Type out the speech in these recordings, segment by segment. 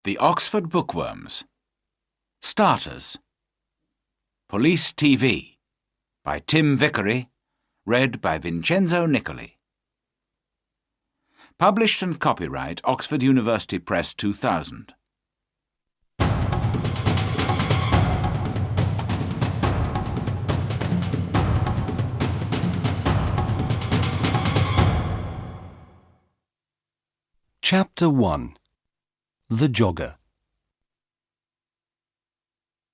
The Oxford Bookworms. Starters. Police TV by Tim Vickery, read by Vincenzo Nicoli. Published and copyright Oxford University Press 2000. Chapter 1. The Jogger.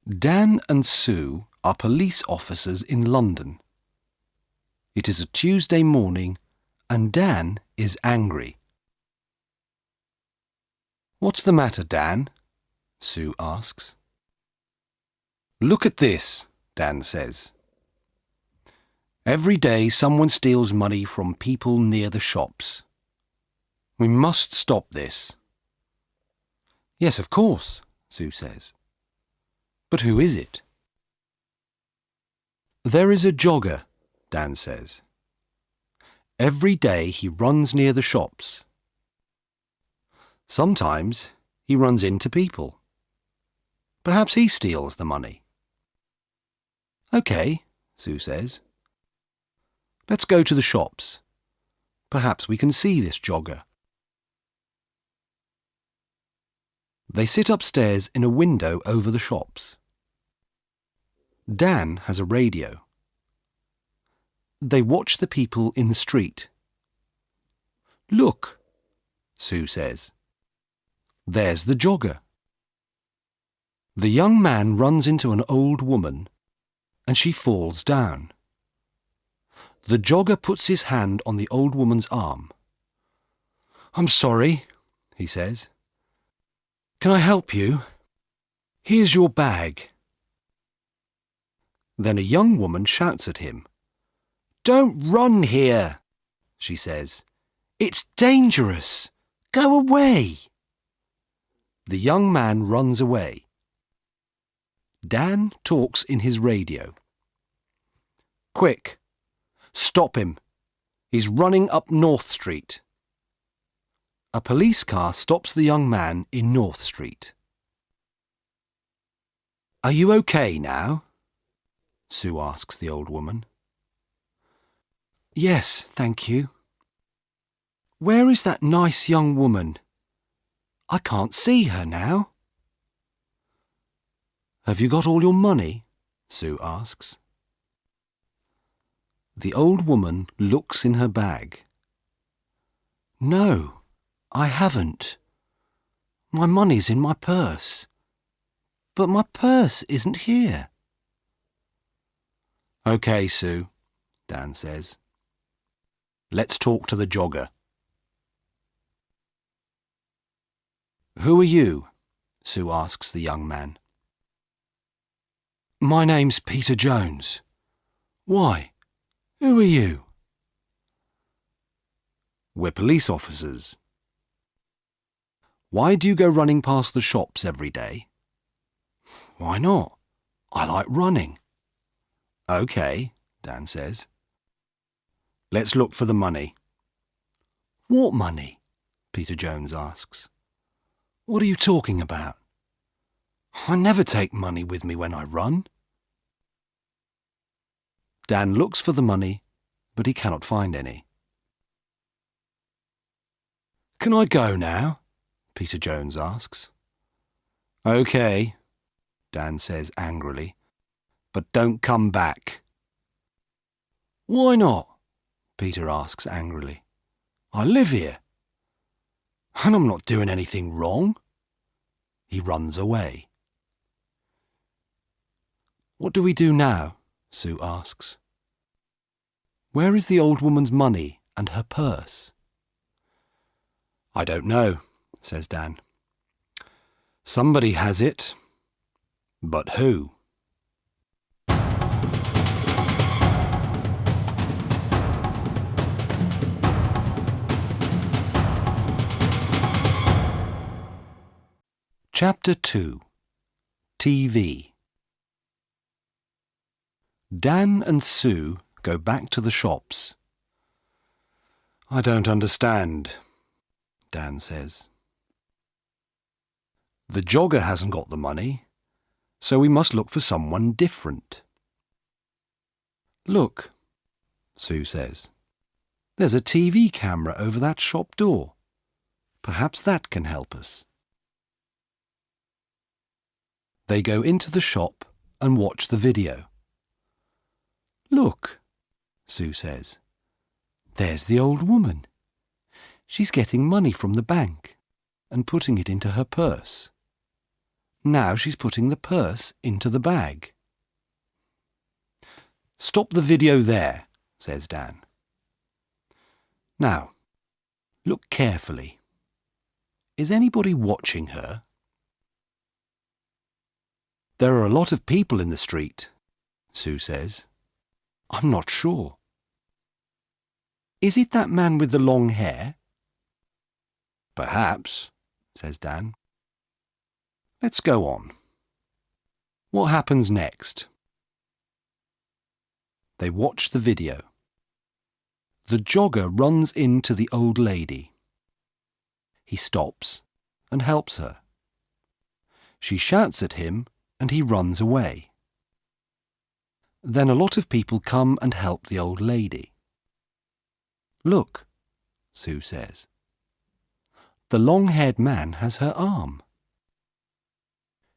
Dan and Sue are police officers in London. It is a Tuesday morning and Dan is angry. "What's the matter, Dan?" Sue asks. "Look at this," Dan says. "Every day someone steals money from people near the shops. We must stop this." "Yes, of course," Sue says. "But who is it?" "There is a jogger," Dan says. "Every day he runs near the shops. Sometimes he runs into people. Perhaps he steals the money." "OK," Sue says. "Let's go to the shops. Perhaps we can see this jogger." They sit upstairs in a window over the shops. Dan has a radio. They watch the people in the street. "Look," Sue says. "There's the jogger." The young man runs into an old woman and she falls down. The jogger puts his hand on the old woman's arm. "I'm sorry," he says. "Can I help you? Here's your bag." Then a young woman shouts at him. "Don't run here," she says. "It's dangerous. Go away." The young man runs away. Dan talks in his radio. "Quick, stop him. He's running up North Street." A police car stops the young man in North Street. "Are you okay now?" Sue asks the old woman. "Yes, thank you." "Where is that nice young woman? I can't see her now." "Have you got all your money?" Sue asks. The old woman looks in her bag. "No, I haven't. My money's in my purse. But my purse isn't here." "OK, Sue," Dan says. "Let's talk to the jogger." "Who are you?" Sue asks the young man. "My name's Peter Jones. Why? Who are you?" "We're police officers." "Why do you go running past the shops every day?" "Why not? I like running." "OK," Dan says. "Let's look for the money." "What money?" Peter Jones asks. "What are you talking about? I never take money with me when I run." Dan looks for the money, but he cannot find any. "Can I go now?" Peter Jones asks. "OK," Dan says angrily, "but don't come back." "Why not?" Peter asks angrily. "I live here. And I'm not doing anything wrong." He runs away. "What do we do now?" Sue asks. "Where is the old woman's money and her purse?" "I don't know," says Dan. "Somebody has it. But who?" Chapter 2. TV. Dan and Sue go back to the shops. "I don't understand," Dan says. The jogger hasn't got the money, so we must look for someone different. Look, Sue says. There's a TV camera over that shop door. Perhaps that can help us. They go into the shop and watch the video. Look, Sue says. There's the old woman. She's getting money from the bank and putting it into her purse. Now she's putting the purse into the bag. Stop the video there, says Dan. Now, look carefully. Is anybody watching her? There are a lot of people in the street, Sue says. I'm not sure. Is it that man with the long hair? Perhaps, says Dan. Let's go on. What happens next? They watch the video. The jogger runs into the old lady. He stops and helps her. She shouts at him and he runs away. Then a lot of people come and help the old lady. Look, Sue says. The long-haired man has her arm.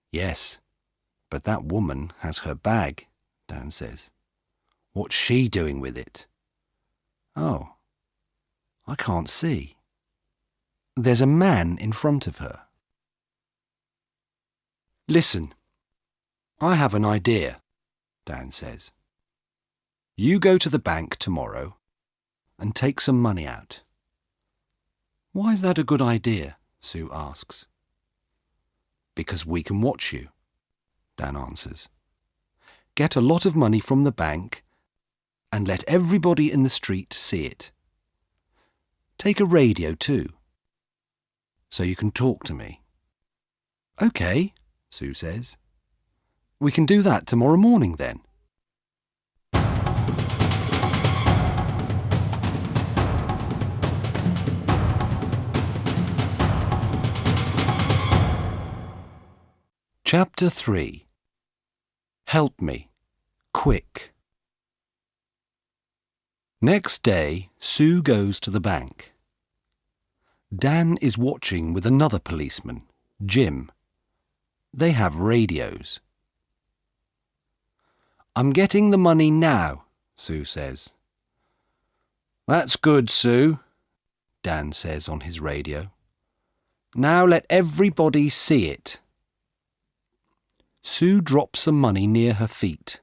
Yes, but that woman has her bag, Dan says. What's she doing with it? Oh, I can't see. There's a man in front of her. Listen, I have an idea, Dan says. You go to the bank tomorrow and take some money out. Why is that a good idea? Sue asks. Because we can watch you, Dan answers. Get a lot of money from the bank and let everybody in the street see it. Take a radio too, so you can talk to me. OK, Sue says. We can do that tomorrow morning then. Chapter 3. Help me, quick. Next day, Sue goes to the bank. Dan is watching with another policeman, Jim. They have radios. I'm getting the money now, Sue says. That's good, Sue, Dan says on his radio. Now let everybody see it. Sue drops some money near her feet.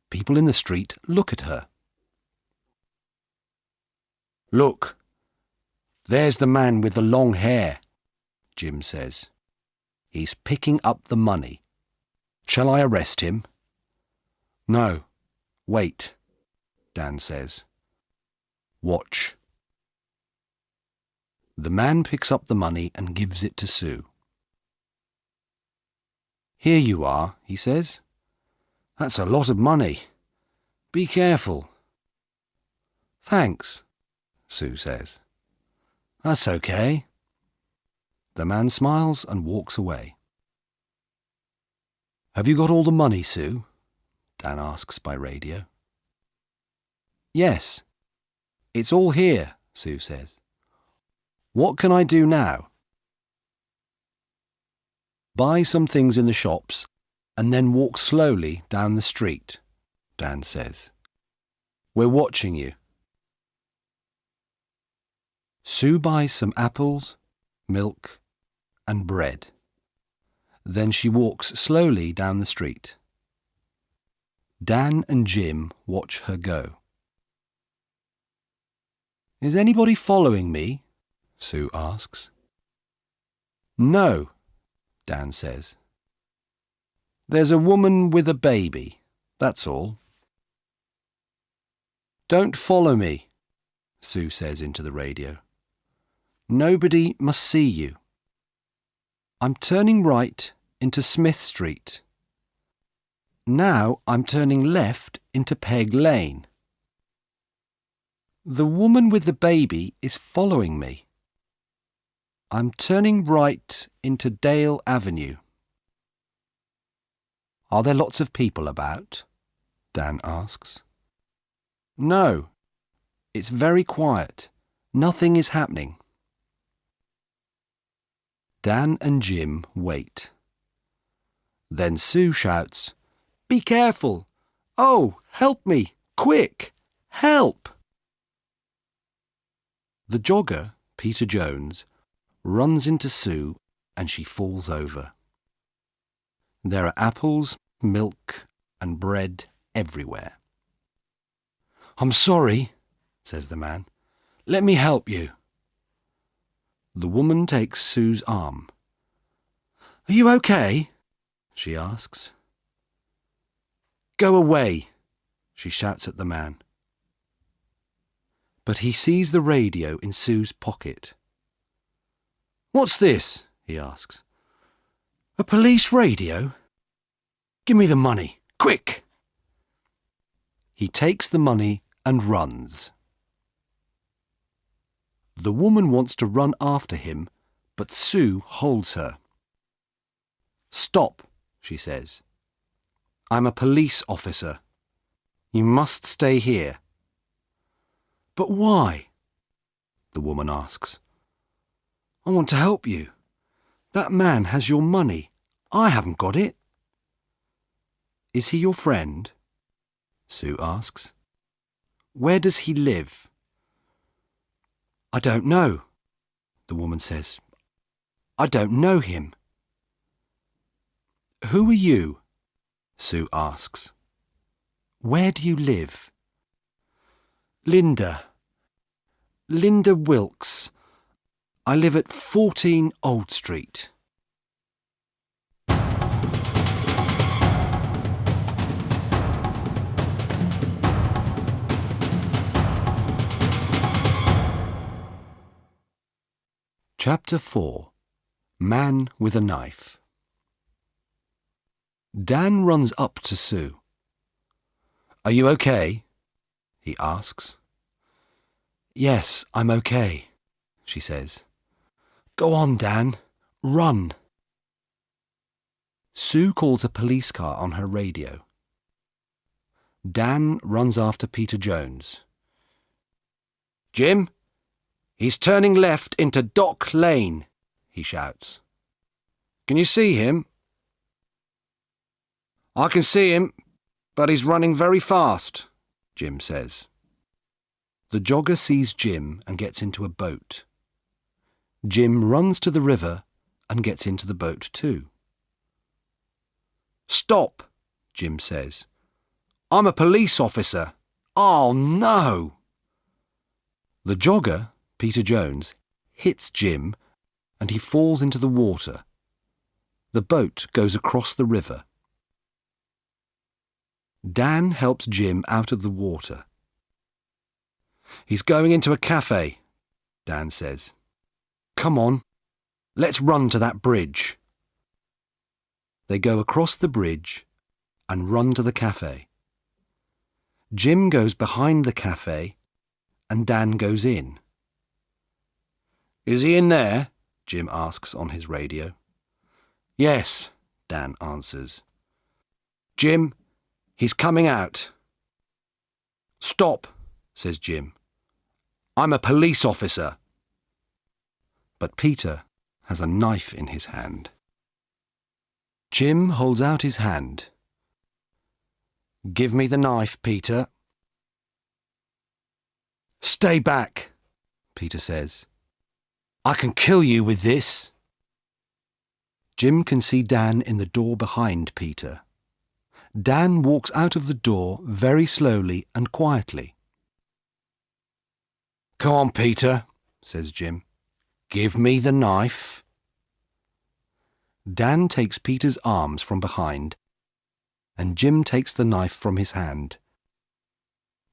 People in the street look at her. Look, there's the man with the long hair, Jim says. He's picking up the money. Shall I arrest him? No, wait, Dan says. Watch. The man picks up the money and gives it to Sue. Here you are, he says. That's a lot of money. Be careful. Thanks, Sue says. That's okay. The man smiles and walks away. Have you got all the money, Sue? Dan asks by radio. Yes, it's all here, Sue says. What can I do now? Buy some things in the shops and then walk slowly down the street, Dan says. We're watching you. Sue buys some apples, milk, and bread. Then she walks slowly down the street. Dan and Jim watch her go. Is anybody following me? Sue asks. No, Dan says. There's a woman with a baby, that's all. Don't follow me, Sue says into the radio. Nobody must see you. I'm turning right into Smith Street. Now I'm turning left into Peg Lane. The woman with the baby is following me. I'm turning right into Dale Avenue. Are there lots of people about? Dan asks. No, it's very quiet. Nothing is happening. Dan and Jim wait. Then Sue shouts, "Be careful! Oh, help me! Quick! Help!" The jogger, Peter Jones, runs into Sue and she falls over. There are apples, milk and bread everywhere. "I'm sorry," says the man. "Let me help you." The woman takes Sue's arm. "Are you okay?" she asks. "Go away," she shouts at the man. But he sees the radio in Sue's pocket. "What's this?" he asks. "A police radio? Give me the money, quick!" He takes the money and runs. The woman wants to run after him, but Sue holds her. "Stop," she says. "I'm a police officer. You must stay here." "But why?" the woman asks. "I want to help you. That man has your money. I haven't got it." "Is he your friend?" Sue asks. "Where does he live?" "I don't know," the woman says. "I don't know him." "Who are you?" Sue asks. "Where do you live?" Linda Wilkes. I live at 14 Old Street." Chapter 4. Man with a Knife. Dan runs up to Sue. "Are you okay?" he asks. "Yes, I'm okay," she says. "Go on, Dan. Run." Sue calls a police car on her radio. Dan runs after Peter Jones. "Jim, he's turning left into Dock Lane," he shouts. "Can you see him?" "I can see him, but he's running very fast," Jim says. The jogger sees Jim and gets into a boat. Jim runs to the river and gets into the boat too. "Stop," Jim says. "I'm a police officer." "Oh, no!" The jogger, Peter Jones, hits Jim and he falls into the water. The boat goes across the river. Dan helps Jim out of the water. "He's going into a cafe," Dan says. "Come on, let's run to that bridge." They go across the bridge and run to the cafe. Jim goes behind the cafe and Dan goes in. "Is he in there?" Jim asks on his radio. "Yes," Dan answers. "Jim, he's coming out." "Stop," says Jim. "I'm a police officer." But Peter has a knife in his hand. Jim holds out his hand. "Give me the knife, Peter." "Stay back," Peter says. "I can kill you with this." Jim can see Dan in the door behind Peter. Dan walks out of the door very slowly and quietly. "Come on, Peter," says Jim. "Give me the knife." Dan takes Peter's arms from behind, and Jim takes the knife from his hand.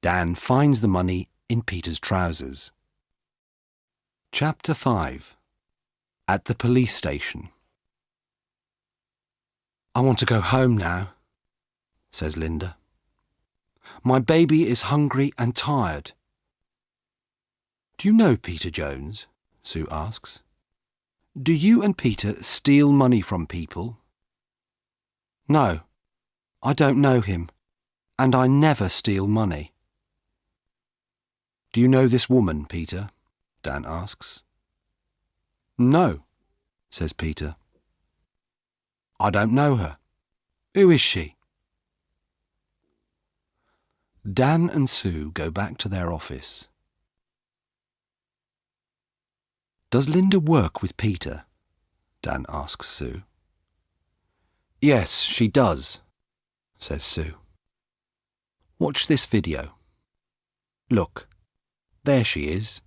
Dan finds the money in Peter's trousers. Chapter 5. At the police station. "I want to go home now," says Linda. "My baby is hungry and tired." "Do you know Peter Jones?" Sue asks. Do you and Peter steal money from people? No, I don't know him, and I never steal money. Do you know this woman, Peter? Dan asks. No, says Peter. I don't know her. Who is she? Dan and Sue go back to their office. Does Linda work with Peter? Dan asks Sue. Yes, she does, says Sue. Watch this video. Look, there she is.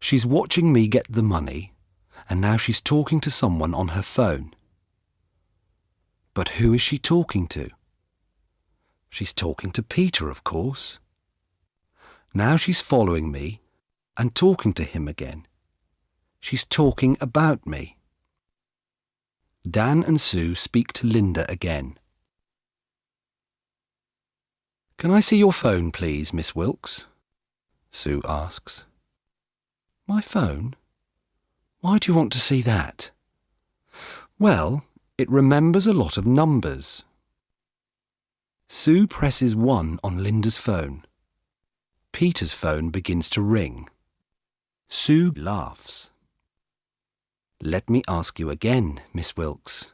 She's watching me get the money, and now she's talking to someone on her phone. But who is she talking to? She's talking to Peter, of course. Now she's following me and talking to him again. She's talking about me. Dan and Sue speak to Linda again. Can I see your phone, please, Miss Wilkes? Sue asks. My phone? Why do you want to see that? Well, it remembers a lot of numbers. Sue presses 1 on Linda's phone. Peter's phone begins to ring. Sue laughs. Let me ask you again, Miss Wilkes.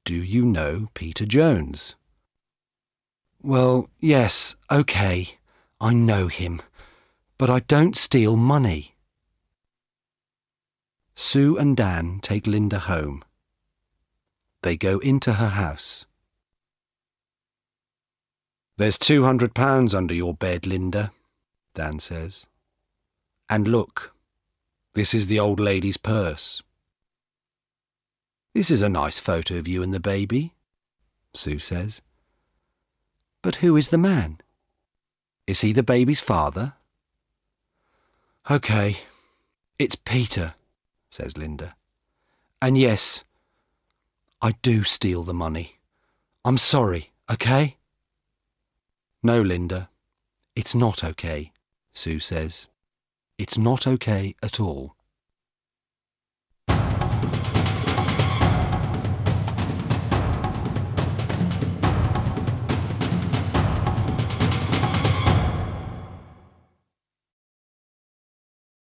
Do you know Peter Jones? Well, yes, OK. I know him. But I don't steal money. Sue and Dan take Linda home. They go into her house. There's £200 under your bed, Linda, Dan says. And look, this is the old lady's purse. This is a nice photo of you and the baby, Sue says. But who is the man? Is he the baby's father? OK, it's Peter, says Linda. And yes, I do steal the money. I'm sorry, OK? No, Linda, it's not OK, Sue says. It's not OK at all.